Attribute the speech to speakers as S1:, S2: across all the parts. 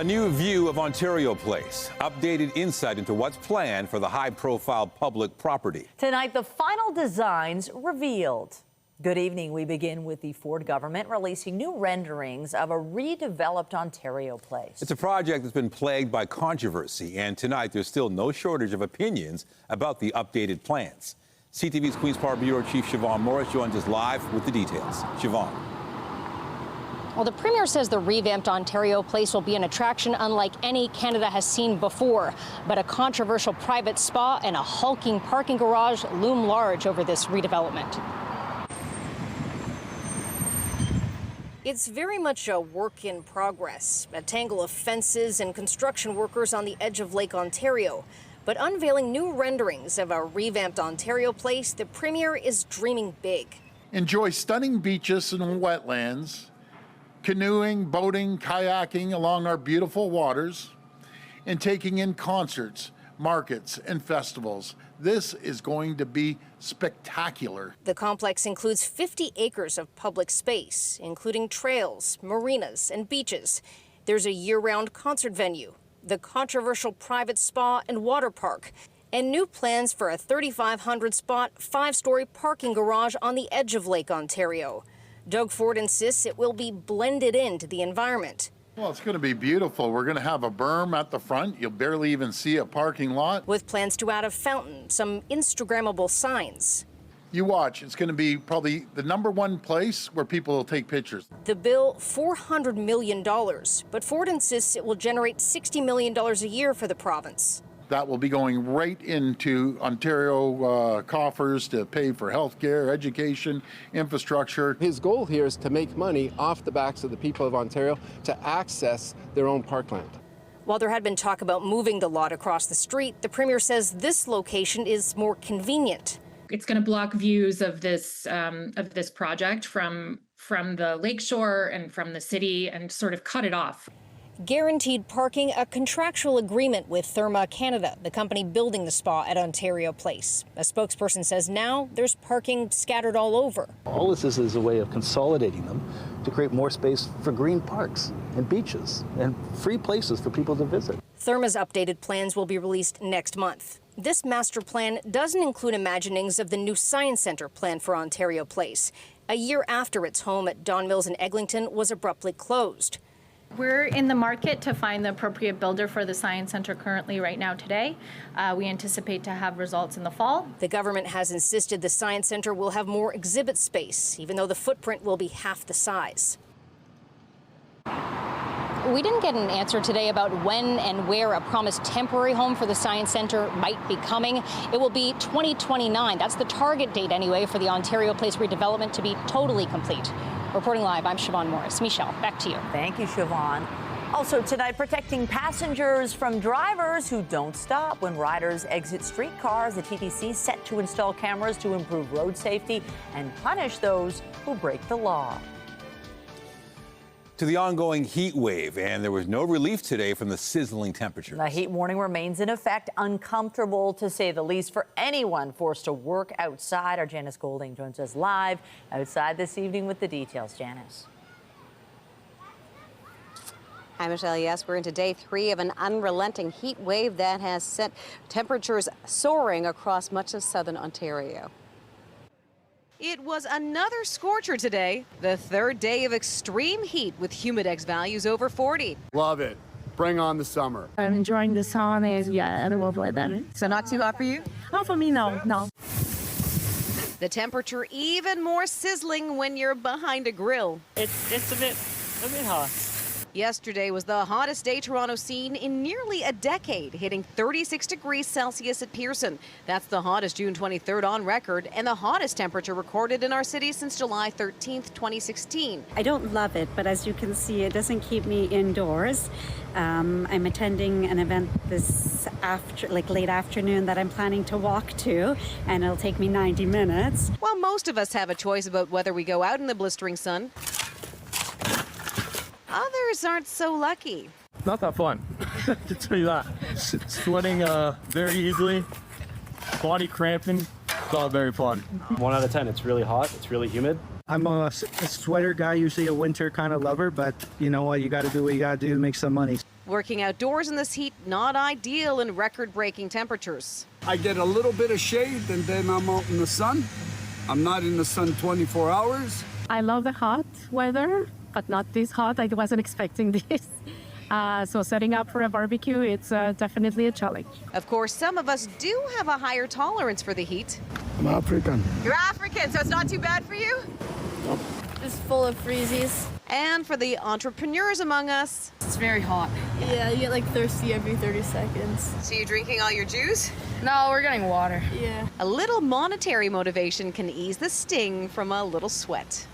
S1: A new view of Ontario Place, updated insight into what's planned for the high-profile public property.
S2: Tonight, the final designs revealed. Good evening. We begin with the Ford government releasing new renderings of a redeveloped Ontario Place.
S1: It's a project that's been plagued by controversy, and tonight there's still no shortage of opinions about the updated plans. CTV's Queen's Park Bureau Chief Siobhan Morris joins us live with the details. Siobhan.
S3: Well, the Premier says the revamped Ontario Place will be an attraction unlike any Canada has seen before. But a controversial private spa and a hulking parking garage loom large over this redevelopment. It's very much a work in progress, a tangle of fences and construction workers on the edge of Lake Ontario. But unveiling new renderings of a revamped Ontario Place, the Premier is dreaming big.
S4: Enjoy stunning beaches and wetlands, canoeing, boating, kayaking along our beautiful waters, and taking in concerts, markets, and festivals. This is going to be spectacular.
S3: The complex includes 50 acres of public space, including trails, marinas, and beaches. There's a year-round concert venue, the controversial private spa and water park, and new plans for a 3,500-spot, 5-story parking garage on the edge of Lake Ontario. Doug Ford insists it will be blended into the environment.
S4: Well, it's going to be beautiful. We're going to have a berm at the front. You'll barely even see a parking lot.
S3: With plans to add a fountain, some Instagrammable signs.
S4: You watch, it's going to be probably the #1 place where people will take pictures.
S3: The bill, $400 million, but Ford insists it will generate $60 million a year for the province.
S4: That will be going right into Ontario coffers to pay for health care, education, infrastructure.
S5: His goal here is to make money off the backs of the people of Ontario to access their own parkland.
S3: While there had been talk about moving the lot across the street, the Premier says this location is more convenient.
S6: It's going to block views of this project from the lakeshore and from the city and sort of cut it off.
S3: Guaranteed parking, a contractual agreement with Therma Canada, the company building the spa at Ontario Place. A spokesperson says now there's parking scattered all over.
S7: All this is a way of consolidating them to create more space for green parks and beaches and free places for people to visit.
S3: Therma's updated plans will be released next month. This master plan doesn't include imaginings of the new Science Centre planned for Ontario Place, a year after its home at Don Mills in Eglinton was abruptly closed.
S8: We're in the market to find the appropriate builder for the Science Centre currently right now today. We anticipate to have results in the fall.
S3: The government has insisted the Science Centre will have more exhibit space, even though the footprint will be half the size. We didn't get an answer today about when and where a promised temporary home for the Science Centre might be coming. It will be 2029. That's the target date anyway for the Ontario Place redevelopment to be totally complete. Reporting live, I'm Siobhan Morris. Michelle, back to you.
S2: Thank you, Siobhan. Also tonight, protecting passengers from drivers who don't stop when riders exit streetcars. The TTC set to install cameras to improve road safety and punish those who break the law.
S1: To the ongoing heat wave, and there was no relief today from the sizzling temperatures.
S2: The heat warning remains in effect, uncomfortable to say the least for anyone forced to work outside. Our Janice Golding joins us live outside this evening with the details. Janice.
S9: Hi, Michelle. Yes, we're into day 3 of an unrelenting heat wave that has sent temperatures soaring across much of southern Ontario. It was another scorcher today, the 3rd day of extreme heat with humidex values over 40.
S10: Love it. Bring on the summer.
S11: I'm enjoying the sun. Yeah, I love like that.
S9: So not too hot for you?
S11: Not for me, no.
S9: The temperature even more sizzling when you're behind a grill.
S12: It's a bit hot.
S9: Yesterday was the hottest day Toronto's seen in nearly a decade, hitting 36 degrees Celsius at Pearson. That's the hottest June 23rd on record and the hottest temperature recorded in our city since July 13th, 2016.
S13: I don't love it, but as you can see, it doesn't keep me indoors. I'm attending an event this late afternoon that I'm planning to walk to, and it'll take me 90 minutes.
S9: While most of us have a choice about whether we go out in the blistering sun, others aren't so lucky.
S12: Not that fun. I can tell you that. Sweating very easily, body cramping. It's not very fun.
S14: 1 out of 10. It's really hot. It's really humid.
S15: I'm a sweater guy, usually a winter kind of lover, but you know what? You got to do what you got to do to make some money.
S9: Working outdoors in this heat, not ideal in record-breaking temperatures.
S10: I get a little bit of shade and then I'm out in the sun. I'm not in the sun 24 hours.
S11: I love the hot weather, but not this hot. I wasn't expecting this. So setting up for a barbecue, it's definitely a challenge.
S9: Of course, some of us do have a higher tolerance for the heat.
S10: I'm African.
S9: You're African, so it's not too bad for you?
S10: Nope.
S15: It's full of freezies.
S9: And for the entrepreneurs among us,
S15: it's very hot. Yeah, you get like thirsty every 30 seconds.
S9: So you're drinking all your juice?
S15: No, we're getting water. Yeah.
S9: A little monetary motivation can ease the sting from a little sweat.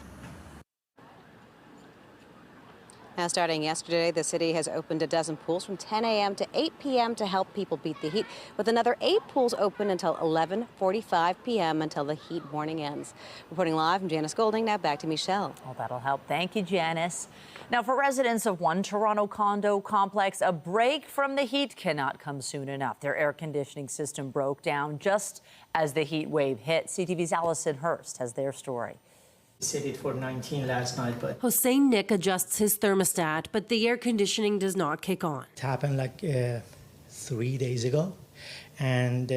S9: Now, starting yesterday, the city has opened a dozen pools from 10 a.m. to 8 p.m. to help people beat the heat, with another 8 pools open until 11:45 p.m. until the heat warning ends. Reporting live, I'm Janice Golding. Now back to Michelle.
S2: Well, that'll help. Thank you, Janice. Now, for residents of one Toronto condo complex, a break from the heat cannot come soon enough. Their air conditioning system broke down just as the heat wave hit. CTV's Allison Hurst has their story.
S16: Set it for 19 last night, but
S17: Hossein Nick adjusts his thermostat, but the air conditioning does not kick on.
S16: it happened like 3 days ago, and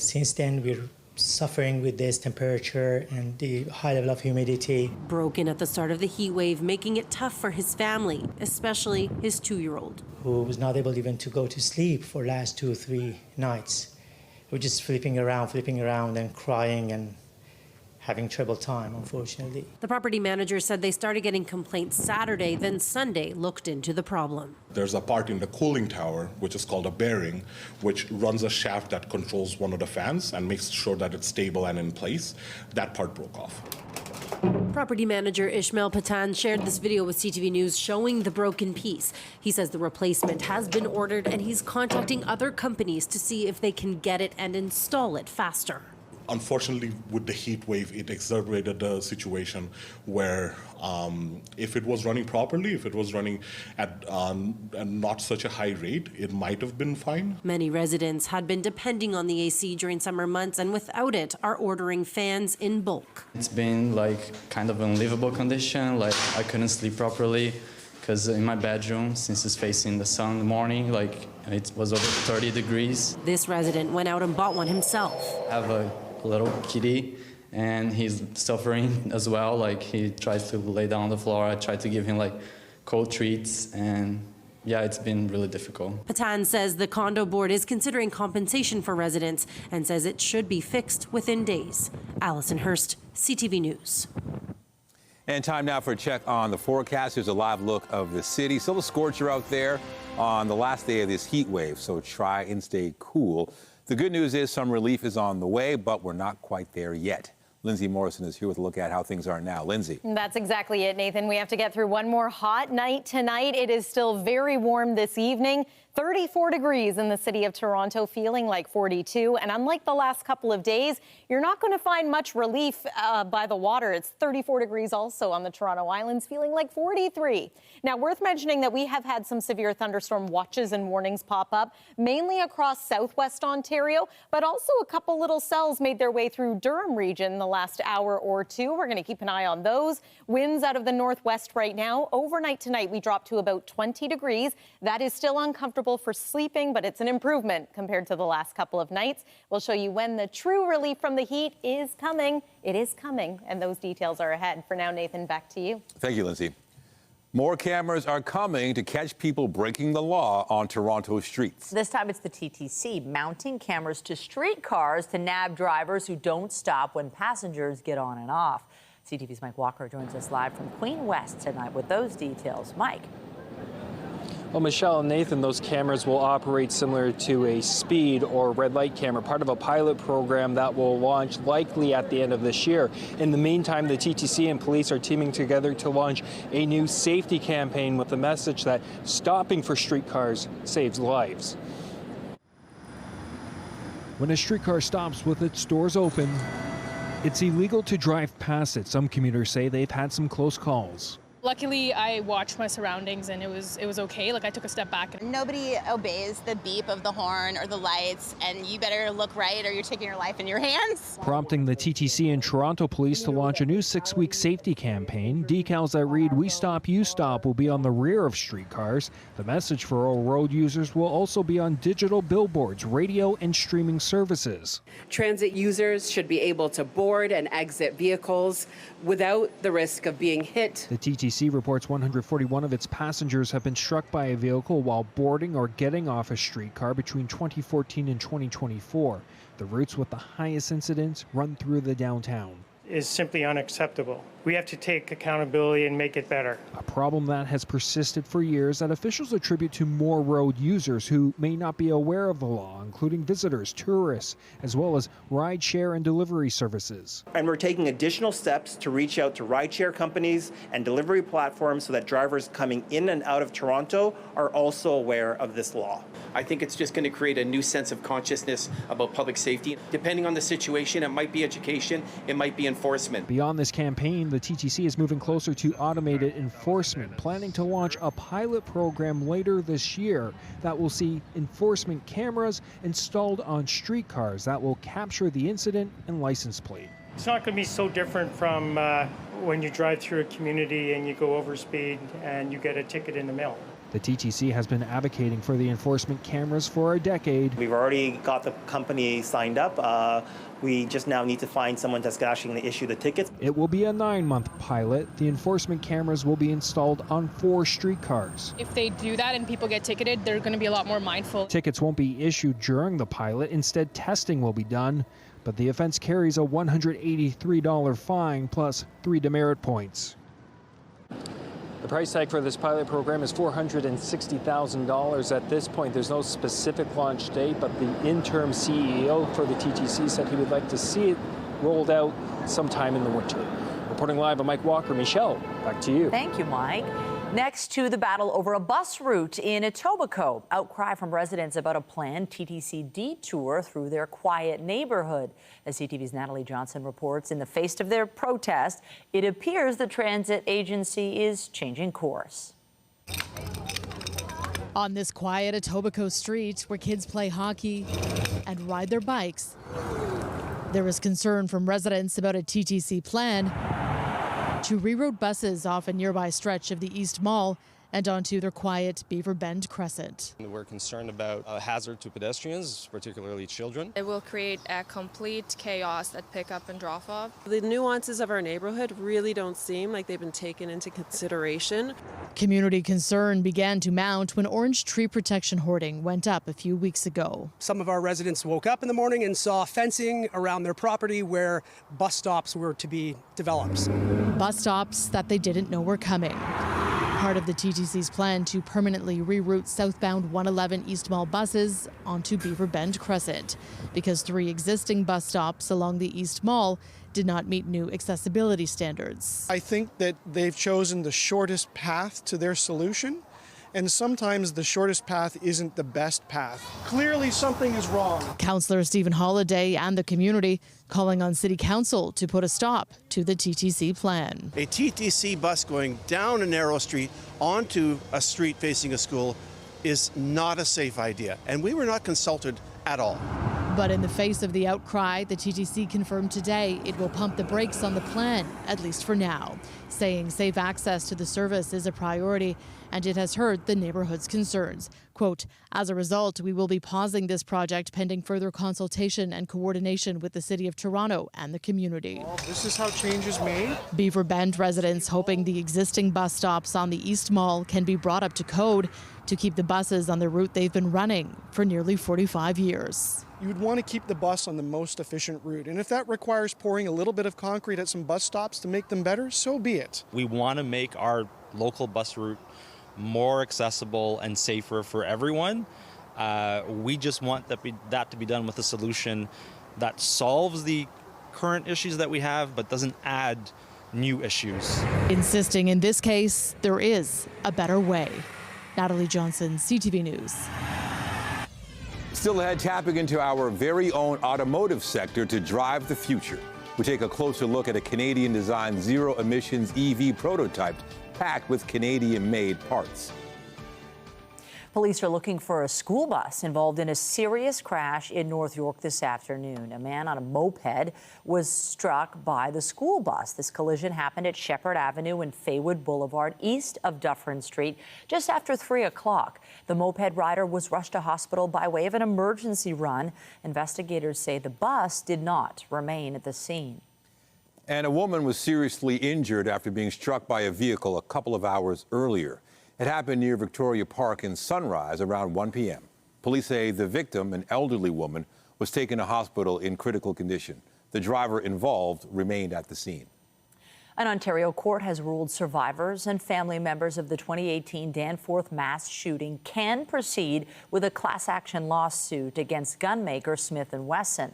S16: since then we're suffering with this temperature and the high level of humidity.
S17: Broken at the start of the heat wave, making it tough for his family, especially his 2-year-old.
S16: Who was not able even to go to sleep for last 2 or 3 nights. We're just flipping around and crying and having trouble time, unfortunately.
S17: The property manager said they started getting complaints Saturday, then Sunday looked into the problem.
S18: There's a part in the cooling tower, which is called a bearing, which runs a shaft that controls one of the fans and makes sure that it's stable and in place. That part broke off.
S17: Property manager Ishmael Patan shared this video with CTV News showing the broken piece. He says the replacement has been ordered and he's contacting other companies to see if they can get it and install it faster.
S18: Unfortunately, with the heat wave, it exacerbated the situation where if it was running properly, if it was running at not such a high rate, it might have been fine.
S17: Many residents had been depending on the AC during summer months and without it are ordering fans in bulk.
S19: It's been like kind of unlivable condition, like I couldn't sleep properly because in my bedroom, since it's facing the sun in the morning, like it was over 30 degrees.
S17: This resident went out and bought one himself.
S19: I have a little kitty and he's suffering as well. Like he tries to lay down on the floor. I tried to give him like cold treats and yeah, it's been really difficult.
S17: Patan says the condo board is considering compensation for residents and says it should be fixed within days. Allison Hurst, CTV News.
S1: And time now for a check on the forecast. Here's a live look of the city. Still a scorcher out there on the last day of this heat wave, so try and stay cool. The good news is some relief is on the way, but we're not quite there yet. Lindsay Morrison is here with a look at how things are now. Lindsay.
S20: That's exactly it, Nathan. We have to get through one more hot night tonight. It is still very warm this evening. 34 degrees in the city of Toronto, feeling like 42. And unlike the last couple of days, you're not going to find much relief by the water. It's 34 degrees also on the Toronto Islands, feeling like 43. Now, worth mentioning that we have had some severe thunderstorm watches and warnings pop up, mainly across southwest Ontario, but also a couple little cells made their way through Durham region in the last hour or two. We're going to keep an eye on those. Winds out of the northwest right now. Overnight tonight, we dropped to about 20 degrees. That is still uncomfortable for sleeping, but it's an improvement compared to the last couple of nights. We'll show you when the true relief from the heat is coming. It is coming, and those details are ahead. For now, Nathan, back to you.
S1: Thank you, Lindsay. More cameras are coming to catch people breaking the law on Toronto streets.
S2: This time it's the TTC mounting cameras to streetcars to nab drivers who don't stop when passengers get on and off. CTV's Mike Walker joins us live from Queen West tonight with those details. Mike.
S21: Well, Michelle and Nathan, those cameras will operate similar to a speed or red light camera, part of a pilot program that will launch likely at the end of this year. In the meantime, the TTC and police are teaming together to launch a new safety campaign with the message that stopping for streetcars saves lives.
S22: When a streetcar stops with its doors open, it's illegal to drive past it. Some commuters say they've had some close calls.
S4: Luckily, I watched my surroundings and it was okay. Like I took a step back.
S5: Nobody obeys the beep of the horn or the lights, and you better look right or you're taking your life in your hands.
S22: Prompting the TTC and Toronto Police to launch a new 6-week safety campaign. Decals that read "We Stop, You Stop" will be on the rear of streetcars. The message for all road users will also be on digital billboards, radio, and streaming services.
S23: Transit users should be able to board and exit vehicles without the risk of being hit.
S22: The TTC reports 141 of its passengers have been struck by a vehicle while boarding or getting off a streetcar between 2014 and 2024. The routes with the highest incidents run through the downtown.
S24: Is simply unacceptable. We have to take accountability and make it better.
S22: A problem that has persisted for years that officials attribute to more road users who may not be aware of the law, including visitors, tourists, as well as rideshare and delivery services.
S25: And we're taking additional steps to reach out to rideshare companies and delivery platforms so that drivers coming in and out of Toronto are also aware of this law.
S26: I think it's just going to create a new sense of consciousness about public safety. Depending on the situation, it might be education, it might be enforcement.
S22: Beyond this campaign, the TTC is moving closer to automated enforcement, planning to launch a pilot program later this year that will see enforcement cameras installed on streetcars that will capture the incident and license plate.
S24: It's not going to be so different from when you drive through a community and you go over speed and you get a ticket in the mail.
S22: The TTC has been advocating for the enforcement cameras for a decade.
S25: We've already got the company signed up. We just now need to find someone that's actually going to issue the tickets.
S22: It will be a 9-month pilot. The enforcement cameras will be installed on 4 streetcars.
S4: If they do that and people get ticketed, they're going to be a lot more mindful.
S22: Tickets won't be issued during the pilot. Instead, testing will be done. But the offense carries a $183 fine plus 3 demerit points.
S21: The price tag for this pilot program is $460,000. At this point, there's no specific launch date, but the interim CEO for the TTC said he would like to see it rolled out sometime in the winter. Reporting live, I'm Mike Walker. Michelle, back to you.
S2: Thank you, Mike. Next to the battle over a bus route in Etobicoke, outcry from residents about a planned TTC detour through their quiet neighborhood. As CTV's Natalie Johnson reports, in the face of their protest, it appears the transit agency is changing course.
S27: On this quiet Etobicoke street where kids play hockey and ride their bikes, there is concern from residents about a TTC plan to reroute buses off a nearby stretch of the East Mall and onto their quiet Beaver Bend Crescent.
S28: We're concerned about a hazard to pedestrians, particularly children.
S15: It will create a complete chaos at pick-up and drop-off.
S29: The nuances of our neighborhood really don't seem like they've been taken into consideration.
S27: Community concern began to mount when orange tree protection hoarding went up a few weeks ago.
S30: Some of our residents woke up in the morning and saw fencing around their property where bus stops were to be developed.
S27: Bus stops that they didn't know were coming. Part of the TTC's plan to permanently reroute southbound 111 East Mall buses onto Beaver Bend Crescent because 3 existing bus stops along the East Mall did not meet new accessibility standards.
S30: I think that they've chosen the shortest path to their solution, and sometimes the shortest path isn't the best path. Clearly something is wrong.
S27: Councillor Stephen Holliday and the community calling on City Council to put a stop to the TTC plan.
S31: A TTC bus going down a narrow street onto a street facing a school is not a safe idea, and we were not consulted at all.
S27: But in the face of the outcry, the TTC confirmed today it will pump the brakes on the plan, at least for now, saying safe access to the service is a priority and it has heard the neighborhood's concerns. Quote, as a result, we will be pausing this project pending further consultation and coordination with the City of Toronto and the community.
S30: This is how change is made.
S27: Beaver Bend residents hoping the existing bus stops on the East Mall can be brought up to code to keep the buses on the route they've been running for nearly 45 years.
S30: You would want to keep the bus on the most efficient route, and if that requires pouring a little bit of concrete at some bus stops to make them better, so be it.
S32: We want to make our local bus route more accessible and safer for everyone. We just want that to be done with a solution that solves the current issues that we have, but doesn't add new issues.
S27: Insisting in this case, there is a better way. Natalie Johnson, CTV News.
S1: Still ahead, tapping into our very own automotive sector to drive the future. We take a closer look at a Canadian-designed zero-emissions EV prototype packed with Canadian-made parts.
S2: Police are looking for a school bus involved in a serious crash in North York this afternoon. A man on a moped was struck by the school bus. This collision happened at Shepherd Avenue and Faywood Boulevard, east of Dufferin Street, just after 3 o'clock. The moped rider was rushed to hospital by way of an emergency run. Investigators say the bus did not remain at the scene.
S1: And a woman was seriously injured after being struck by a vehicle a couple of hours earlier. It happened near Victoria Park in Sunrise around 1 p.m. Police say the victim, an elderly woman, was taken to hospital in critical condition. The driver involved remained at the scene.
S2: An Ontario court has ruled survivors and family members of the 2018 Danforth mass shooting can proceed with a class action lawsuit against gunmaker Smith & Wesson.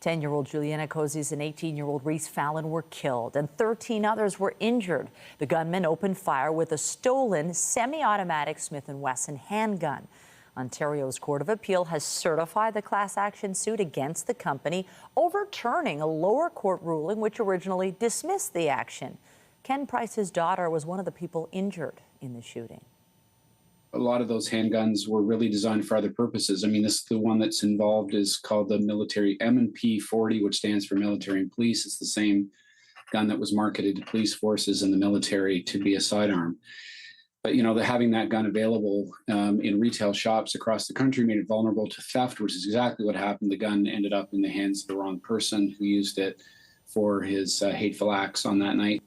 S2: 10-year-old Juliana Cozzies and 18-year-old Reese Fallon were killed, and 13 others were injured. The gunman opened fire with a stolen semi-automatic Smith & Wesson handgun. Ontario's Court of Appeal has certified the class action suit against the company, overturning a lower court ruling which originally dismissed the action. Ken Price's daughter was one of the people injured in the shooting.
S3: A lot of those handguns were really designed for other purposes. I mean, the one that's involved is called the military M&P 40, which stands for military and police. It's the same gun that was marketed to police forces and the military to be a sidearm. But, you know, having that gun available in retail shops across the country made it vulnerable to theft, which is exactly what happened. The gun ended up in the hands of the wrong person who used it for his hateful acts on that night.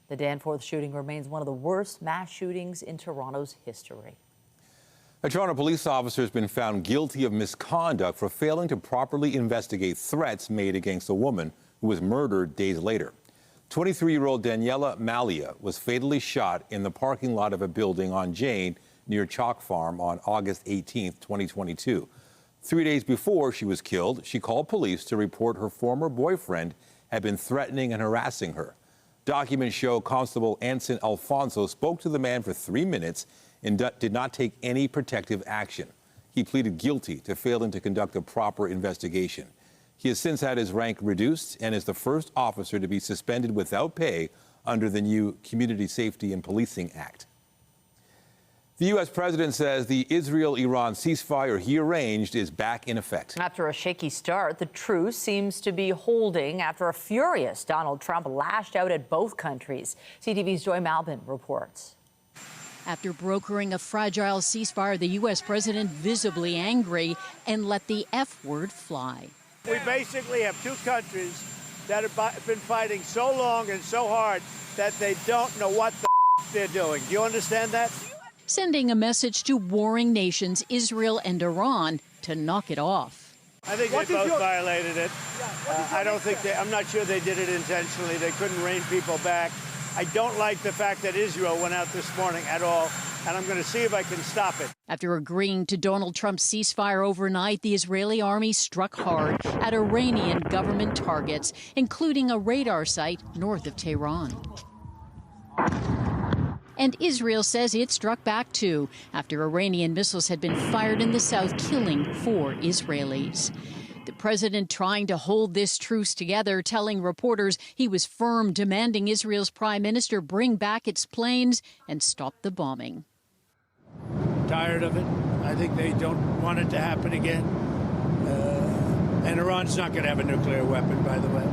S2: The Danforth shooting remains one of the worst mass shootings in Toronto's history.
S1: A Toronto police officer has been found guilty of misconduct for failing to properly investigate threats made against a woman who was murdered days later. 23-year-old Daniela Malia was fatally shot in the parking lot of a building on Jane near Chalk Farm on August 18, 2022. 3 days before she was killed, she called police to report her former boyfriend had been threatening and harassing her. Documents show Constable Anson Alfonso spoke to the man for 3 minutes and did not take any protective action. He pleaded guilty to failing to conduct a proper investigation. He has since had his rank reduced and is the first officer to be suspended without pay under the new Community Safety and Policing Act. The U.S. president says the Israel-Iran ceasefire he arranged is back in effect.
S2: After a shaky start, the truce seems to be holding after a furious Donald Trump lashed out at both countries. CTV's Joy Malbin reports.
S6: After brokering a fragile ceasefire, the U.S. president visibly angry and let the F word fly.
S7: We basically have two countries that have been fighting so long and so hard that they don't know what the they're doing. Do you understand that?
S6: Sending a message to warring nations, Israel and Iran, to knock it off.
S7: I think they both violated it. I'm not sure they did it intentionally. They couldn't rein people back. I don't like the fact that Israel went out this morning at all, and I'm going to see if I can stop it.
S6: After agreeing to Donald Trump's ceasefire overnight, the Israeli army struck hard at Iranian government targets, including a radar site north of Tehran. And Israel says it struck back too, after Iranian missiles had been fired in the south, killing 4 Israelis. The president trying to hold this truce together, telling reporters he was firm, demanding Israel's prime minister bring back its planes and stop the bombing.
S7: Tired of it. I think they don't want it to happen again. And Iran's not going to have a nuclear weapon, by the way.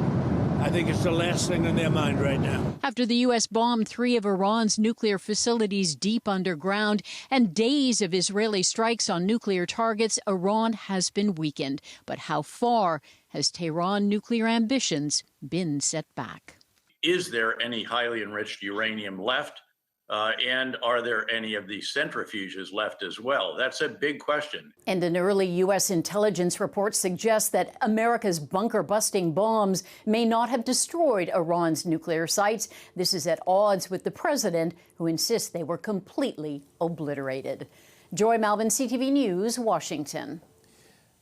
S7: I think it's the last thing on their mind right now.
S6: After the U.S. bombed 3 of Iran's nuclear facilities deep underground and days of Israeli strikes on nuclear targets, Iran has been weakened. But how far has Tehran nuclear ambitions been set back?
S8: Is there any highly enriched uranium left? And are there any of these centrifuges left as well? That's a big question.
S6: And an early U.S. intelligence report suggests that America's bunker-busting bombs may not have destroyed Iran's nuclear sites. This is at odds with the president, who insists they were completely obliterated. Joy Malbin, CTV News, Washington.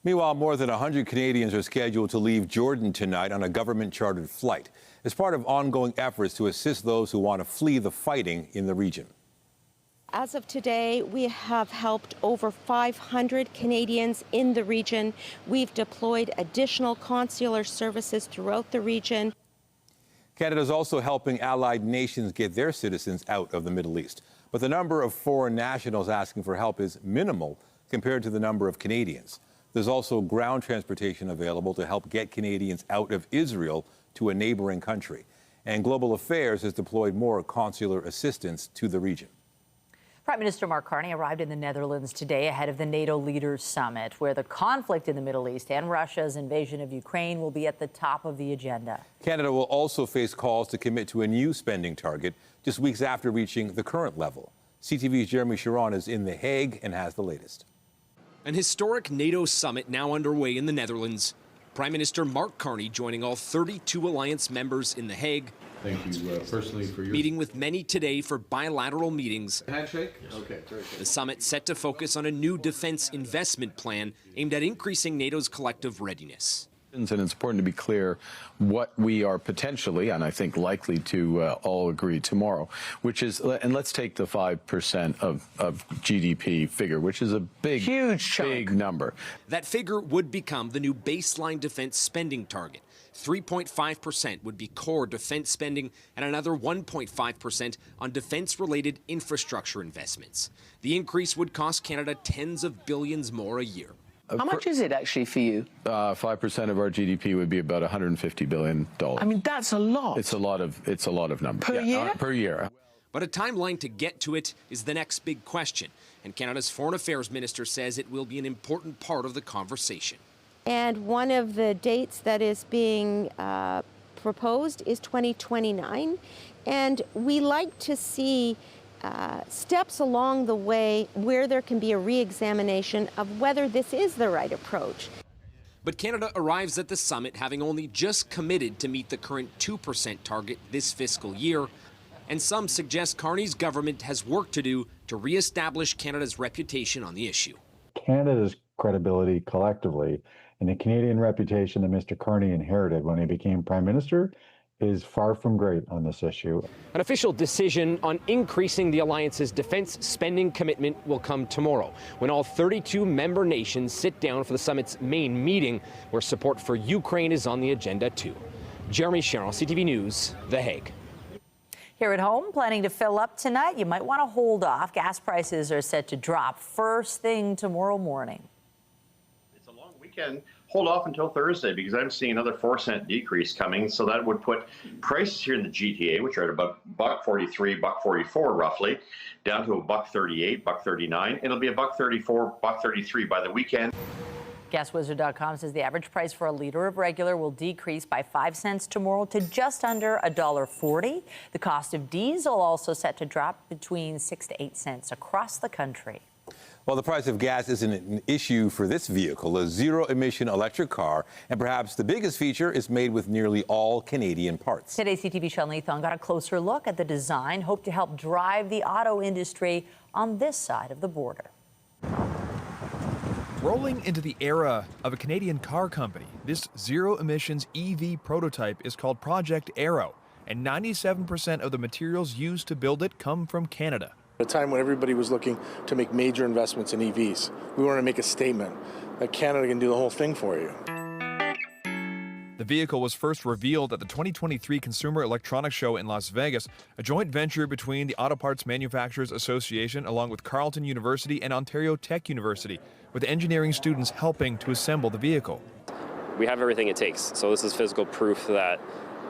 S1: Meanwhile, more than 100 Canadians are scheduled to leave Jordan tonight on a government-chartered flight as part of ongoing efforts to assist those who want to flee the fighting in the region.
S5: As of today, we have helped over 500 Canadians in the region. We've deployed additional consular services throughout the region.
S1: Canada is also helping allied nations get their citizens out of the Middle East. But the number of foreign nationals asking for help is minimal compared to the number of Canadians. There's also ground transportation available to help get Canadians out of Israel to a neighboring country. And Global Affairs has deployed more consular assistance to the region.
S2: Prime Minister Mark Carney arrived in the Netherlands today ahead of the NATO Leaders Summit, where the conflict in the Middle East and Russia's invasion of Ukraine will be at the top of the agenda.
S1: Canada will also face calls to commit to a new spending target just weeks after reaching the current level. CTV's Jeremy Sharon is in The Hague and has the latest.
S9: An historic NATO summit now underway in the Netherlands. Prime Minister Mark Carney joining all 32 alliance members in The Hague.
S10: Thank you personally for your
S9: meeting with many today for bilateral meetings.
S10: handshake. Okay, very good.
S9: The summit set to focus on a new defense investment plan aimed at increasing NATO's collective readiness.
S11: And it's important to be clear what we are potentially, and I think likely to all agree tomorrow, which is, and let's take the 5% of GDP figure, which is a big number.
S9: That figure would become the new baseline defense spending target. 3.5% would be core defense spending and another 1.5% on defense-related infrastructure investments. The increase would cost Canada tens of billions more a year.
S12: How much is it actually for you?
S11: 5% of our GDP would be about $150 billion.
S12: I mean, that's a lot.
S11: It's a lot of numbers.
S12: Per year?
S11: Per year.
S9: But a timeline to get to it is the next big question. And Canada's Foreign Affairs Minister says it will be an important part of the conversation.
S5: And one of the dates that is being proposed is 2029. And we like to see steps along the way where there can be a re-examination of whether this is the right approach.
S9: But Canada arrives at the summit having only just committed to meet the current 2% target this fiscal year. And some suggest Carney's government has work to do to re-establish Canada's reputation on the issue.
S13: Canada's credibility collectively and the Canadian reputation that Mr. Carney inherited when he became Prime Minister is far from great on this issue.
S9: An official decision on increasing the alliance's defense spending commitment will come tomorrow, when all 32 member nations sit down for the summit's main meeting, where support for Ukraine is on the agenda too. Jeremy Sharon, CTV News, The Hague.
S2: Here at home, planning to fill up tonight? You might want to hold off. Gas prices are set to drop first thing tomorrow morning.
S14: It's a long weekend. Hold off until Thursday because I'm seeing another 4-cent decrease coming. So that would put prices here in the GTA, which are at about $1.43, $1.44 roughly, down to $1.38, $1.39. It'll be $1.34, $1.33 by the weekend.
S2: GasWizard.com says the average price for a liter of regular will decrease by 5 cents tomorrow to just under $1.40. The cost of diesel also set to drop between 6 to 8 cents across the country.
S1: Well, the price of gas isn't an issue for this vehicle, a zero-emission electric car, and perhaps the biggest feature is made with nearly all Canadian parts.
S2: Today, CTV Sean Lathan got a closer look at the design, hoped to help drive the auto industry on this side of the border.
S16: Rolling into the era of a Canadian car company, this zero-emissions EV prototype is called Project Aero, and 97% of the materials used to build it come from Canada.
S30: At a time when everybody was looking to make major investments in EVs, we wanted to make a statement that Canada can do the whole thing for you.
S16: The vehicle was first revealed at the 2023 Consumer Electronics Show in Las Vegas, a joint venture between the Auto Parts Manufacturers Association along with Carleton University and Ontario Tech University, with engineering students helping to assemble the vehicle.
S17: We have everything it takes, so this is physical proof that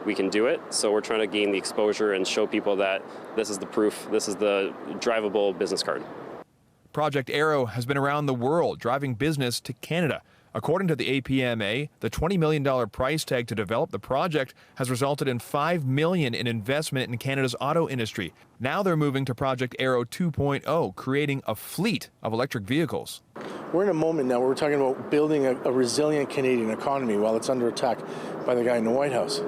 S17: we can do it. So we're trying to gain the exposure and show people that this is the proof, this is the drivable business card.
S16: Project Aero has been around the world, driving business to Canada. According to the APMA, the $20 million price tag to develop the project has resulted in $5 million in investment in Canada's auto industry. Now they're moving to Project Aero 2.0, creating a fleet of electric vehicles.
S30: We're in a moment now where we're talking about building a resilient Canadian economy while it's under attack by the guy in the White House.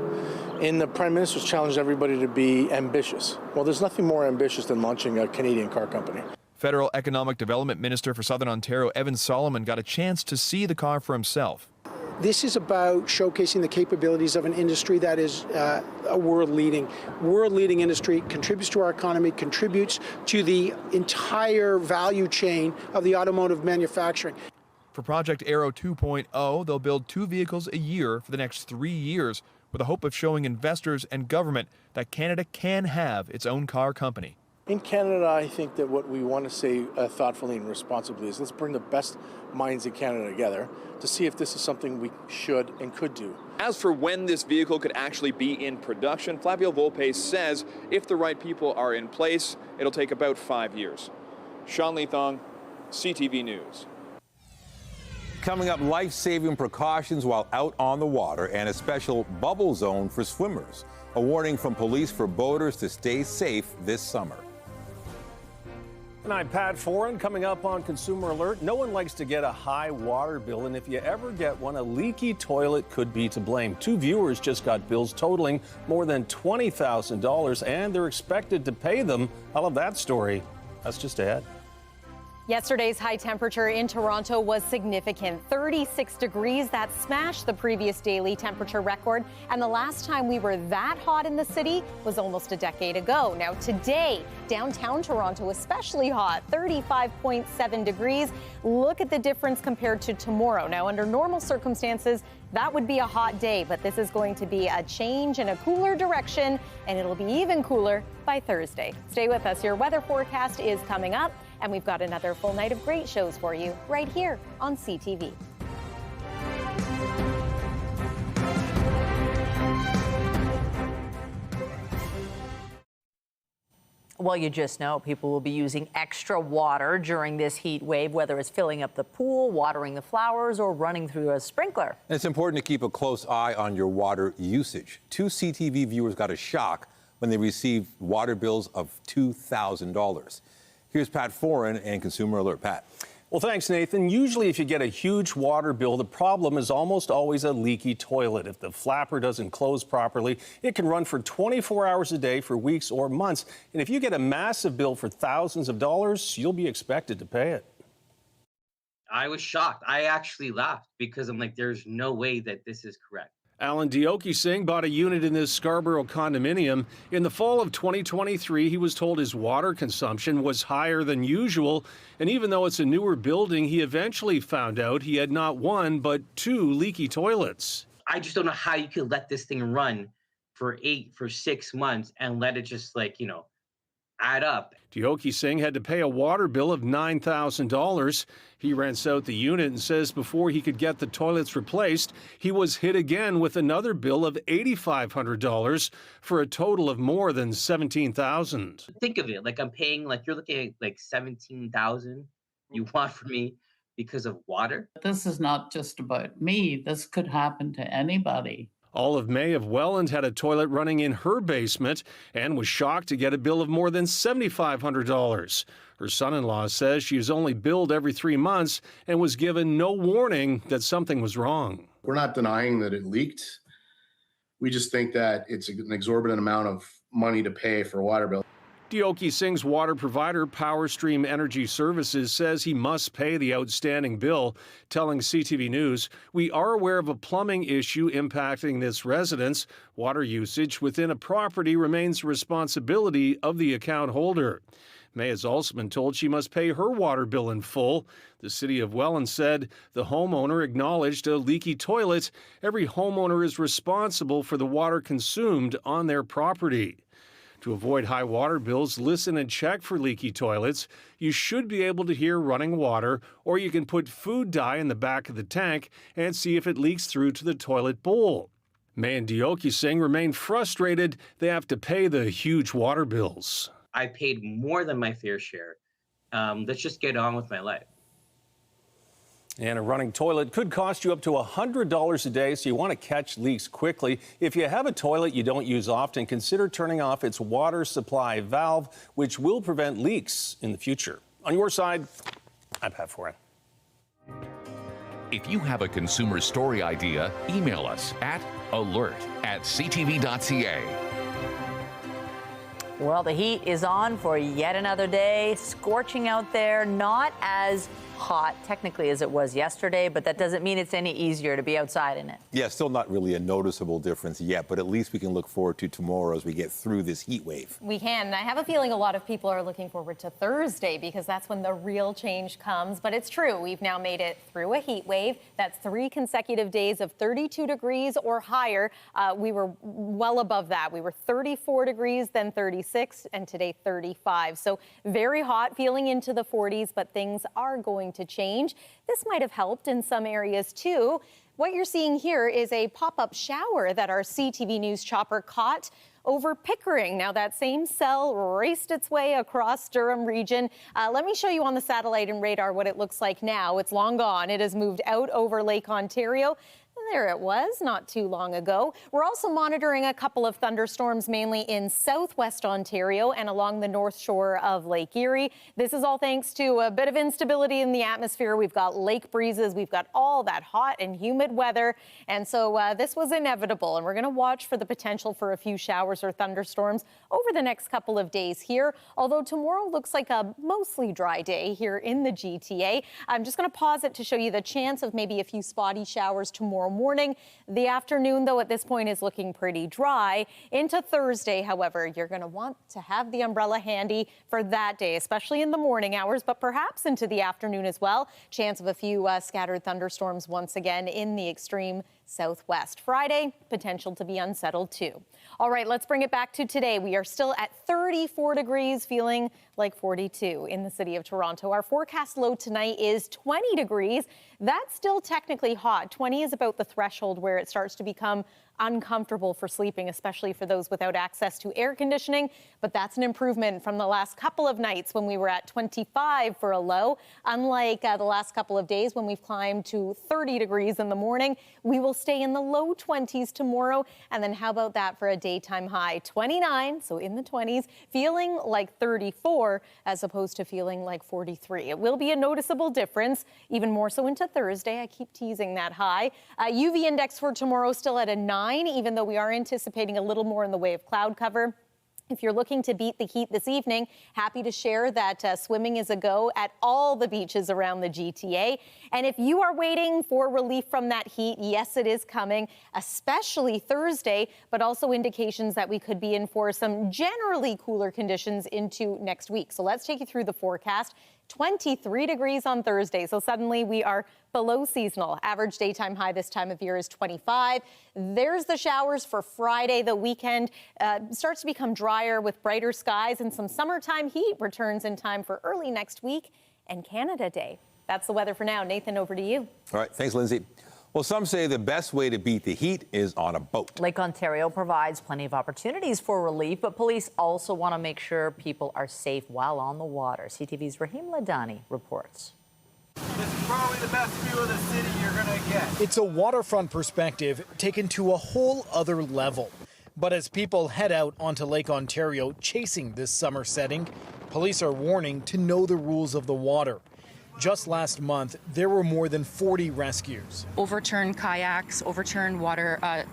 S30: And the Prime Minister's challenged everybody to be ambitious. Well, there's nothing more ambitious than launching a Canadian car company.
S16: Federal Economic Development Minister for Southern Ontario, Evan Solomon, got a chance to see the car for himself.
S4: This is about showcasing the capabilities of an industry that is a world-leading industry, contributes to our economy, contributes to the entire value chain of the automotive manufacturing.
S16: For Project Aero 2.0, they'll build 2 vehicles a year for the next 3 years, with the hope of showing investors and government that Canada can have its own car company.
S30: In Canada, I think that what we want to say thoughtfully and responsibly is let's bring the best minds in Canada together to see if this is something we should and could do.
S16: As for when this vehicle could actually be in production, Flavio Volpe says if the right people are in place, it'll take about 5 years. Sean Leithong, CTV News.
S1: Coming up, life-saving precautions while out on the water and a special bubble zone for swimmers. A warning from police for boaters to stay safe this summer.
S15: And I'm Pat Foran. Coming up on Consumer Alert, no one likes to get a high water bill, and if you ever get one, a leaky toilet could be to blame. 2 viewers just got bills totaling more than $20,000, and they're expected to pay them. I love that story. That's just ahead.
S18: Yesterday's high temperature in Toronto was significant, 36 degrees. That smashed the previous daily temperature record. And the last time we were that hot in the city was almost a decade ago. Now today, downtown Toronto, especially hot, 35.7 degrees. Look at the difference compared to tomorrow. Now, under normal circumstances, that would be a hot day, but this is going to be a change in a cooler direction, and it'll be even cooler by Thursday. Stay with us. Your weather forecast is coming up, and we've got another full night of great shows for you right here on CTV.
S2: Well, you just know people will be using extra water during this heat wave, whether it's filling up the pool, watering the flowers, or running through a sprinkler.
S1: It's important to keep a close eye on your water usage. 2 CTV viewers got a shock when they received water bills of $2,000. Here's Pat Foran and Consumer Alert. Pat.
S15: Well, thanks, Nathan. Usually, if you get a huge water bill, the problem is almost always a leaky toilet. If the flapper doesn't close properly, it can run for 24 hours a day for weeks or months. And if you get a massive bill for thousands of dollars, you'll be expected to pay it.
S19: I was shocked. I actually laughed because I'm like, there's no way that this is correct.
S15: Alan Dioki Singh bought a unit in this Scarborough condominium. In the fall of 2023, he was told his water consumption was higher than usual. And even though it's a newer building, he eventually found out he had not 1, but 2 leaky toilets.
S19: I just don't know how you could let this thing run for 6 months and let it just add up.
S15: Dioki Singh had to pay a water bill of $9,000. He rents out the unit and says before he could get the toilets replaced, he was hit again with another bill of $8,500 for a total of more than $17,000.
S19: Think of it, I'm paying, you're looking at $17,000 you want from me because of water.
S20: This is not just about me. This could happen to anybody.
S15: Olive May of Welland had a toilet running in her basement and was shocked to get a bill of more than $7,500. Her son-in-law says she is only billed every 3 months and was given no warning that something was wrong.
S21: We're not denying that it leaked. We just think that it's an exorbitant amount of money to pay for a water bill.
S15: Dioki Singh's water provider, PowerStream Energy Services, says he must pay the outstanding bill, telling CTV News, "We are aware of a plumbing issue impacting this residence. Water usage within a property remains the responsibility of the account holder." May has also been told she must pay her water bill in full. The city of Welland said the homeowner acknowledged a leaky toilet. Every homeowner is responsible for the water consumed on their property. To avoid high water bills, listen and check for leaky toilets. You should be able to hear running water, or you can put food dye in the back of the tank and see if it leaks through to the toilet bowl. May and Dioki Singh remain frustrated they have to pay the huge water bills.
S19: I paid more than my fair share. Let's just get on with my life.
S15: And a running toilet could cost you up to $100 a day, so you want to catch leaks quickly. If you have a toilet you don't use often, consider turning off its water supply valve, which will prevent leaks in the future. On your side, I'm Pat Foran.
S22: If you have a consumer story idea, email us at alert@ctv.ca.
S2: Well, the heat is on for yet another day, scorching out there, not as hot technically as it was yesterday, but that doesn't mean it's any easier to be outside in it.
S1: Yeah, still not really a noticeable difference yet, but at least we can look forward to tomorrow as we get through this heat wave.
S18: We can. I have a feeling a lot of people are looking forward to Thursday because that's when the real change comes. But it's true. We've now made it through a heat wave. That's 3 consecutive days of 32 degrees or higher. We were well above that. We were 34 degrees, then 36, and today 35. So very hot, feeling into the 40s, but things are going to change. This might have helped in some areas too. What you're seeing here is a pop-up shower that our CTV News chopper caught over Pickering. Now that same cell raced its way across Durham region. Let me show you on the satellite and radar what it looks like now. It's long gone. It has moved out over Lake Ontario. There it was, not too long ago. We're also monitoring a couple of thunderstorms, mainly in southwest Ontario and along the north shore of Lake Erie. This is all thanks to a bit of instability in the atmosphere. We've got lake breezes. We've got all that hot and humid weather. And so this was inevitable. And we're going to watch for the potential for a few showers or thunderstorms over the next couple of days here. Although tomorrow looks like a mostly dry day here in the GTA. I'm just going to pause it to show you the chance of maybe a few spotty showers tomorrow morning. The afternoon, though, at this point is looking pretty dry. Into Thursday, however, you're going to want to have the umbrella handy for that day, especially in the morning hours, but perhaps into the afternoon as well. Chance of a few scattered thunderstorms once again in the extreme southwest. Friday, potential to be unsettled too. All right, let's bring it back to today. We are still at 34 degrees, feeling like 42 in the city of Toronto. Our forecast low tonight is 20 degrees. That's still technically hot. 20 is about the threshold where it starts to become uncomfortable for sleeping, especially for those without access to air conditioning. But that's an improvement from the last couple of nights when we were at 25 for a low. Unlike the last couple of days when we've climbed to 30 degrees in the morning, we will stay in the low 20s tomorrow. And then how about that for a daytime high? 29, so in the 20s, feeling like 34 as opposed to feeling like 43. It will be a noticeable difference, even more so into Thursday. I keep teasing that high. UV index for tomorrow still at a 9. Even though we are anticipating a little more in the way of cloud cover. If you're looking to beat the heat this evening, happy to share that swimming is a go at all the beaches around the GTA. And if you are waiting for relief from that heat, yes, it is coming, especially Thursday, but also indications that we could be in for some generally cooler conditions into next week. So let's take you through the forecast. 23 degrees on Thursday. So suddenly we are below seasonal. Average daytime high this time of year is 25. There's the showers for Friday. The weekend starts to become drier with brighter skies, and some summertime heat returns in time for early next week and Canada Day. That's the weather for now. Nathan, over to you.
S1: All right. Thanks, Lindsay. Well, some say the best way to beat the heat is on a boat.
S2: Lake Ontario provides plenty of opportunities for relief, but police also want to make sure people are safe while on the water. CTV's Rahim Ladani reports.
S3: This is probably the best view of the city you're going to get.
S7: It's a waterfront perspective taken to a whole other level. But as people head out onto Lake Ontario chasing this summer setting, police are warning to know the rules of the water. Just last month, there were more than 40 rescues.
S8: Overturned kayaks, overturned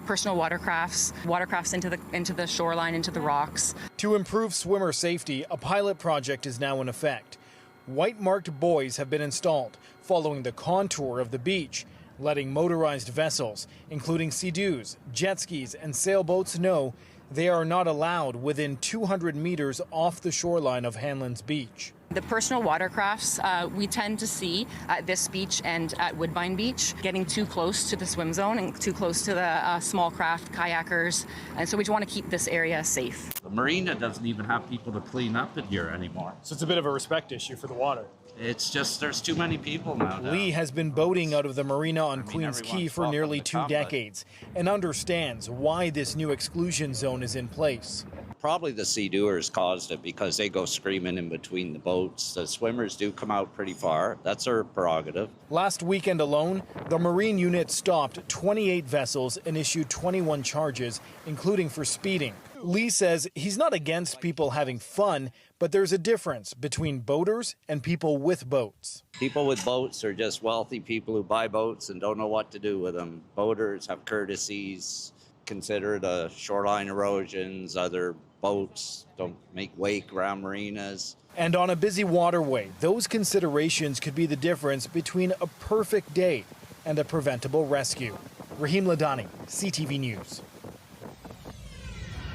S8: personal watercrafts into the shoreline, into the rocks.
S7: To improve swimmer safety, a pilot project is now in effect. White-marked buoys have been installed, following the contour of the beach, letting motorized vessels, including Sea-Doos, jet skis, and sailboats know they are not allowed within 200 meters off the shoreline of Hanlan's Beach.
S8: The personal watercrafts we tend to see at this beach and at Woodbine Beach, getting too close to the swim zone and too close to the small craft kayakers. And so we just want to keep this area safe.
S23: The marina doesn't even have people to clean up in here anymore.
S7: So it's a bit of a respect issue for the water.
S23: It's just there's too many people now.
S7: Lee has been boating out of the marina on Queens Quay for nearly 2 decades and understands why this new exclusion zone is in place.
S23: Probably the sea-doers caused it because they go screaming in between the boats. The swimmers do come out pretty far. That's their prerogative.
S7: Last weekend alone, the Marine unit stopped 28 vessels and issued 21 charges, including for speeding. Lee says he's not against people having fun, but there's a difference between boaters and people with boats.
S23: People with boats are just wealthy people who buy boats and don't know what to do with them. Boaters have courtesies. consider the shoreline erosions, other boats don't make wake around marinas.
S7: And on a busy waterway, those considerations could be the difference between a perfect day and a preventable rescue. Raheem Ladani, CTV News.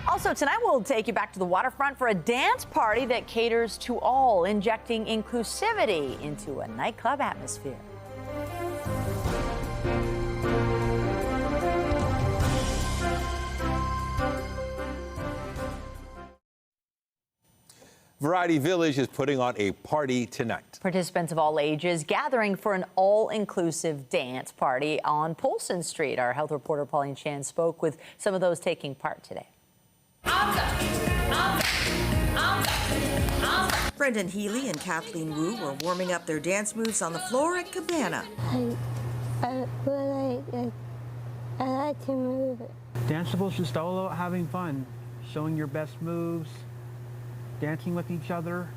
S2: Also tonight, we'll take you back to the waterfront for a dance party that caters to all, injecting inclusivity into a nightclub atmosphere.
S1: Variety Village is putting on a party tonight.
S2: Participants of all ages gathering for an all-inclusive dance party on Polson Street. Our health reporter Pauline Chan spoke with some of those taking part today.
S6: Brendan Healy and Kathleen Wu were warming up their dance moves on the floor at Cabana.
S10: I like to move it.
S11: Danceable is just all about having fun, showing your best moves, dancing with each other.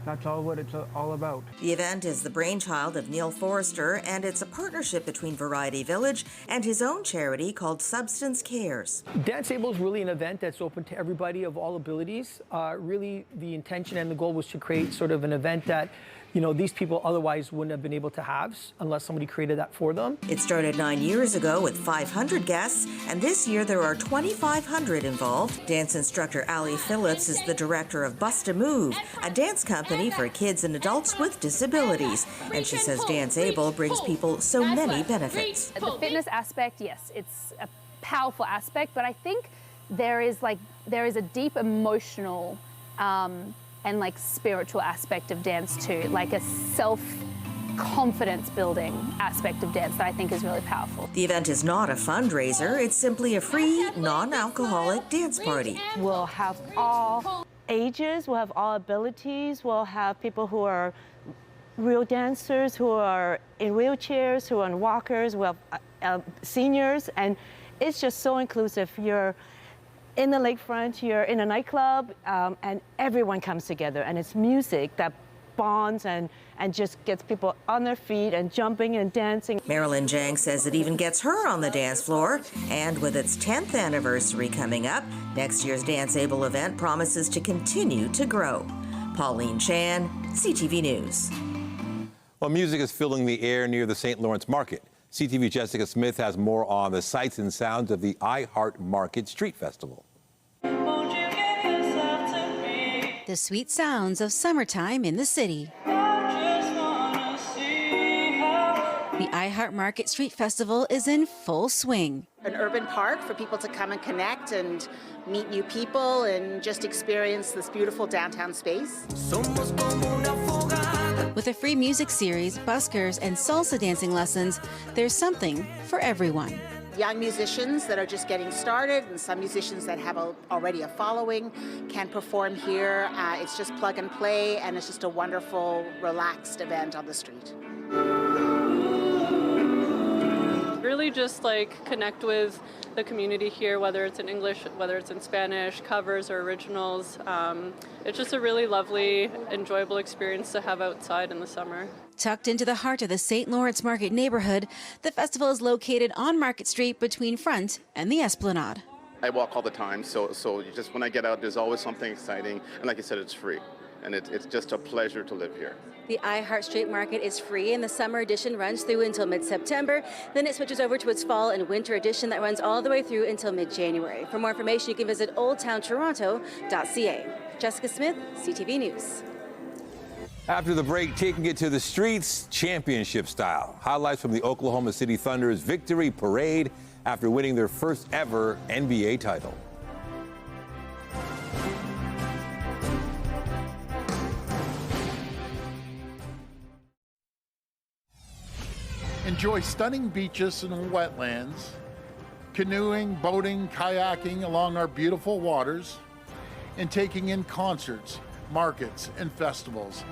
S11: That's all what it's all about.
S6: The event is the brainchild of Neil Forrester, and it's a partnership between Variety Village and his own charity called Substance Cares.
S12: Danceable is really an event that's open to everybody of all abilities. Really, the intention and the goal was to create sort of an event that, you know, these people otherwise wouldn't have been able to have unless somebody created that for them.
S6: It started 9 years ago with 500 guests, and this year there are 2,500 involved. Dance instructor Allie Phillips is the director of Bust a Move, a dance company for kids and adults with disabilities. And she says Danceable brings people so many benefits.
S24: The fitness aspect, yes, it's a powerful aspect, but I think there is a deep emotional and like spiritual aspect of dance too, like a self-confidence building aspect of dance that I think is really powerful.
S6: The event is not a fundraiser, it's simply a free, non-alcoholic dance party.
S25: We'll have all ages, we'll have all abilities, we'll have people who are real dancers, who are in wheelchairs, who are on walkers, we'll have seniors, and it's just so inclusive. You're in the lakefront, you're in a nightclub, and everyone comes together, and it's music that bonds and just gets people on their feet and jumping and dancing.
S6: Marilyn Jang says it even gets her on the dance floor, and with its 10th anniversary coming up, next year's Danceable event promises to continue to grow. Pauline Chan, CTV News.
S1: Well, music is filling the air near the St. Lawrence Market. CTV Jessica Smith has more on the sights and sounds of the iHeart Market Street Festival.
S26: The sweet sounds of summertime in the city. The iHeart Market Street Festival is in full swing.
S27: An urban park for people to come and connect and meet new people and just experience this beautiful downtown space.
S26: With a free music series, buskers, and salsa dancing lessons, there's something for everyone.
S27: Young musicians that are just getting started and some musicians that have already a following can perform here. It's just plug and play, and it's just a wonderful, relaxed event on the street.
S28: Really just like connect with the community here, whether it's in English, whether it's in Spanish, covers or originals. It's just a really lovely, enjoyable experience to have outside in the summer.
S26: Tucked into the heart of the St. Lawrence Market neighborhood, the festival is located on Market Street between Front and the Esplanade.
S29: I walk all the time, so just when I get out, there's always something exciting. And like I said, it's free. And it's just a pleasure to live here.
S26: The iHeart Street Market is free, and the summer edition runs through until mid-September. Then it switches over to its fall and winter edition that runs all the way through until mid-January. For more information, you can visit oldtowntoronto.ca. Jessica Smith, CTV News.
S1: After the break, taking it to the streets, championship style. Highlights from the Oklahoma City Thunder's victory parade after winning their first ever NBA title.
S31: Enjoy stunning beaches and wetlands, canoeing, boating, kayaking along our beautiful waters, and taking in concerts, markets, and festivals.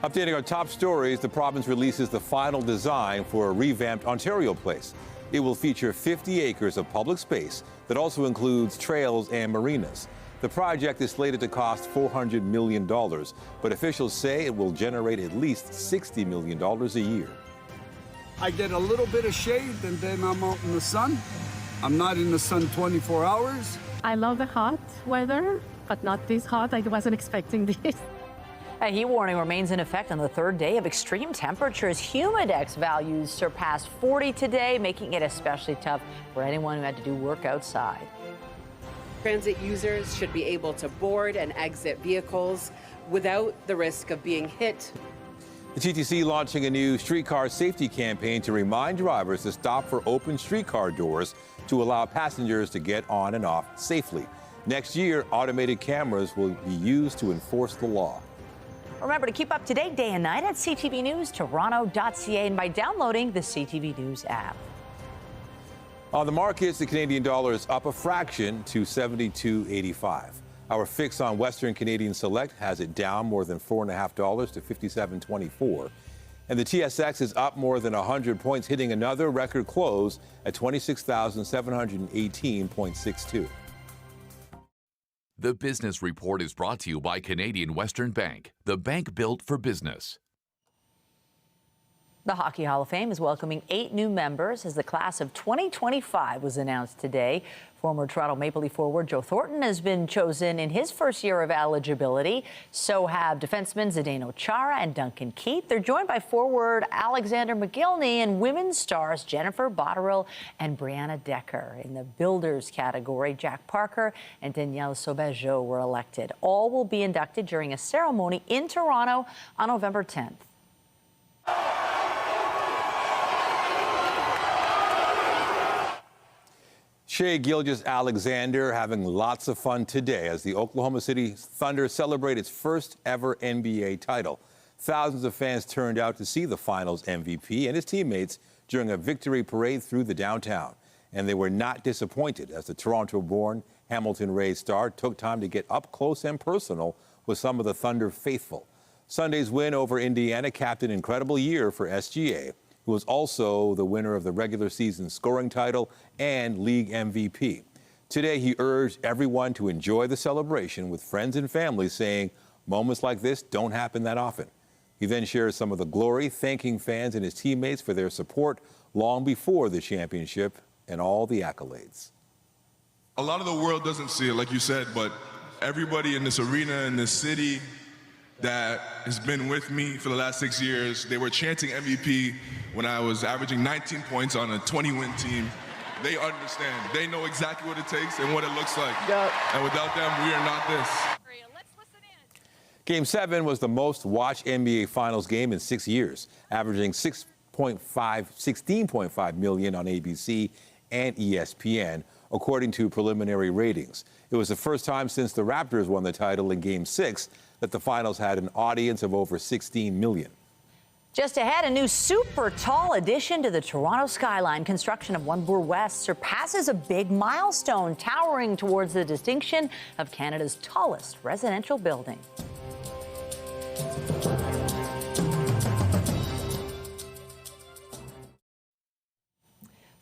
S1: Updating our top stories, the province releases the final design for a revamped Ontario Place. It will feature 50 acres of public space that also includes trails and marinas. The project is slated to cost $400 million, but officials say it will generate at least $60 million a year.
S32: I get a little bit of shade and then I'm out in the sun.
S4: I'm not in the sun 24 hours.
S10: I love the hot weather, but not this hot. I wasn't expecting this.
S2: A heat warning remains in effect on the third day of extreme temperatures. Humidex values surpassed 40 today, making it especially tough for anyone who had to do work outside.
S5: Transit users should be able to board and exit vehicles without the risk of being hit.
S1: The TTC launching a new streetcar safety campaign to remind drivers to stop for open streetcar doors to allow passengers to get on and off safely. Next year, automated cameras will be used to enforce the law.
S2: Remember to keep up to date day and night at ctvnewstoronto.ca and by downloading the CTV News app.
S1: On the markets, the Canadian dollar is up a fraction to 72.85. Our fix on Western Canadian Select has it down more than $4.50 to 57.24. And the TSX is up more than 100 points, hitting another record close at 26,718.62.
S22: The Business Report is brought to you by Canadian Western Bank, the bank built for business.
S2: The Hockey Hall of Fame is welcoming 8 new members as the class of 2025 was announced today. Former Toronto Maple Leaf forward Joe Thornton has been chosen in his first year of eligibility. So have defensemen Zdeno Chara and Duncan Keith. They're joined by forward Alexander McGillney and women's stars Jennifer Botterill and Brianna Decker. In the builders category, Jack Parker and Danielle Sauvageau were elected. All will be inducted during a ceremony in Toronto on November 10th.
S1: Shea Gilgeous-Alexander having lots of fun today as the Oklahoma City Thunder celebrate its first ever NBA title. Thousands of fans turned out to see the finals MVP and his teammates during a victory parade through the downtown. And they were not disappointed as the Toronto-born Hamilton-raised star took time to get up close and personal with some of the Thunder faithful. Sunday's win over Indiana capped an incredible year for SGA, who was also the winner of the regular season scoring title and league MVP. Today, he urged everyone to enjoy the celebration with friends and family, saying moments like this don't happen that often. He then shares some of the glory, thanking fans and his teammates for their support long before the championship and all the accolades.
S9: A lot of the world doesn't see it, like you said, but everybody in this arena, in this city, that has been with me for the last 6 years. They were chanting MVP when I was averaging 19 points on a 20-win team. They understand. They know exactly what it takes and what it looks like. Yep. And without them, we are not this.
S1: Game 7 was the most watched NBA Finals game in 6 years, averaging 16.5 million on ABC and ESPN, according to preliminary ratings. It was the first time since the Raptors won the title in Game 6 that the finals had an audience of over 16 million.
S2: Just ahead, a new super tall addition to the Toronto skyline. Construction of One Bloor West surpasses a big milestone, towering towards the distinction of Canada's tallest residential building.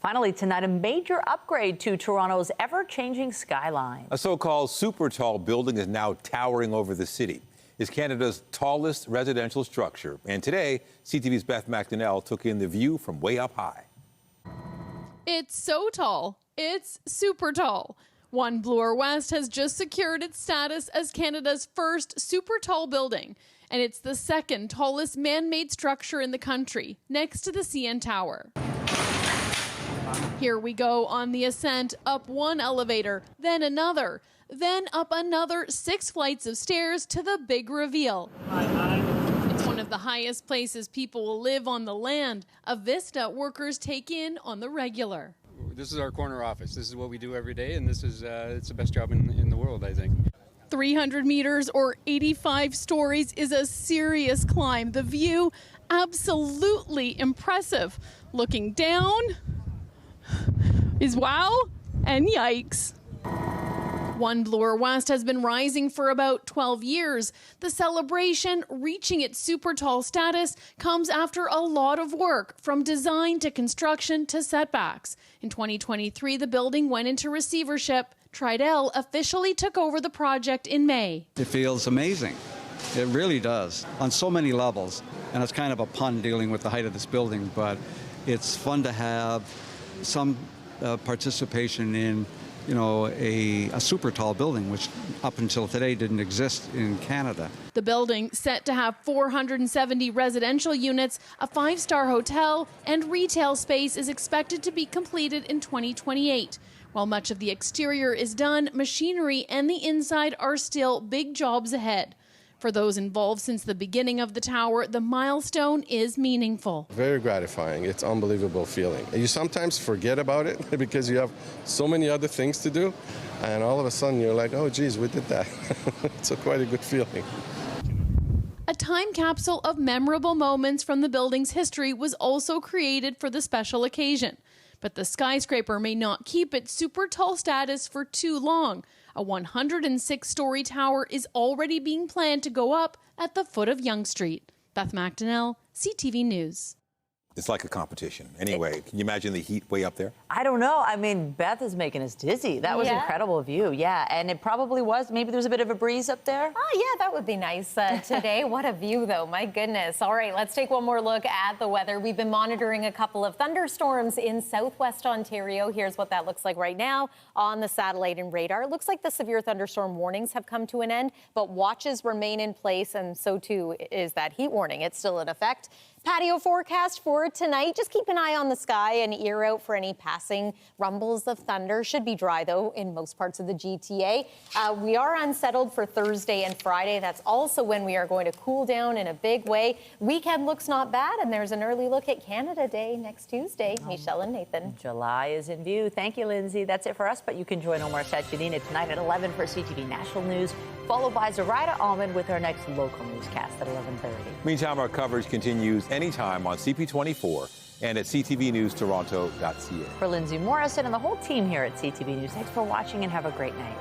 S2: Finally tonight, a major upgrade to Toronto's ever-changing skyline.
S1: A so-called super tall building is now towering over the city. It's Canada's tallest residential structure. And today, CTV's Beth McDonnell took in the view from way up high.
S13: It's so tall. It's super tall. One Bloor West has just secured its status as Canada's first super tall building. And it's the second tallest man-made structure in the country, next to the CN Tower. Here we go on the ascent, up one elevator, then another, then up another 6 flights of stairs to the big reveal. It's one of the highest places people will live on the land, a vista workers take in on the regular.
S14: This is our corner office. This is what we do every day, and this is it's the best job in the world, I think.
S13: 300 meters or 85 stories is a serious climb. The view, absolutely impressive. Looking down is wow and yikes. One Bloor West has been rising for about 12 years. The celebration, reaching its super tall status, comes after a lot of work, from design to construction to setbacks. In 2023, the building went into receivership. Tridel officially took over the project in May.
S16: It feels amazing. It really does, on so many levels. And it's kind of a pun dealing with the height of this building, but it's fun to have some participation in, you know, a super tall building, which up until today didn't exist in Canada.
S13: The building set to have 470 residential units, a 5-star hotel, and retail space is expected to be completed in 2028. While much of the exterior is done, machinery and the inside are still big jobs ahead. For those involved since the beginning of the tower, the milestone is meaningful.
S3: Very gratifying. It's an unbelievable feeling. You sometimes forget about it because you have so many other things to do, and all of a sudden you're like, oh geez, we did that. It's quite a good feeling.
S13: A time capsule of memorable moments from the building's history was also created for the special occasion. But the skyscraper may not keep its super tall status for too long. A 106-story tower is already being planned to go up at the foot of Yonge Street. Beth McDonnell, CTV News.
S1: It's like a competition. Anyway, can you imagine the heat way up there?
S2: I don't know. I mean, Beth is making us dizzy. That was incredible view. Yeah, and it probably was. Maybe there's a bit of a breeze up there.
S7: Oh, yeah, that would be nice today. What a view, though. My goodness. All right, let's take one more look at the weather. We've been monitoring a couple of thunderstorms in southwest Ontario. Here's what that looks like right now on the satellite and radar. It looks like the severe thunderstorm warnings have come to an end, but watches remain in place, and so too is that heat warning. It's still in effect. Patio forecast for tonight. Just keep an eye on the sky and ear out for any passing rumbles of thunder. Should be dry, though, in most parts of the GTA. We are unsettled for Thursday and Friday. That's also when we are going to cool down in a big way. Weekend looks not bad, and there's an early look at Canada Day next Tuesday. Michelle and Nathan.
S2: July is in view. Thank you, Lindsay. That's it for us, but you can join Omar Sachedina tonight at 11 for CTV National News, followed by Zoraida Almond with our next local newscast at 11:30.
S1: Meantime, our coverage continues anytime on CP24 and at ctvnewstoronto.ca.
S2: For Lindsay Morrison and the whole team here at CTV News, thanks for watching and have a great night.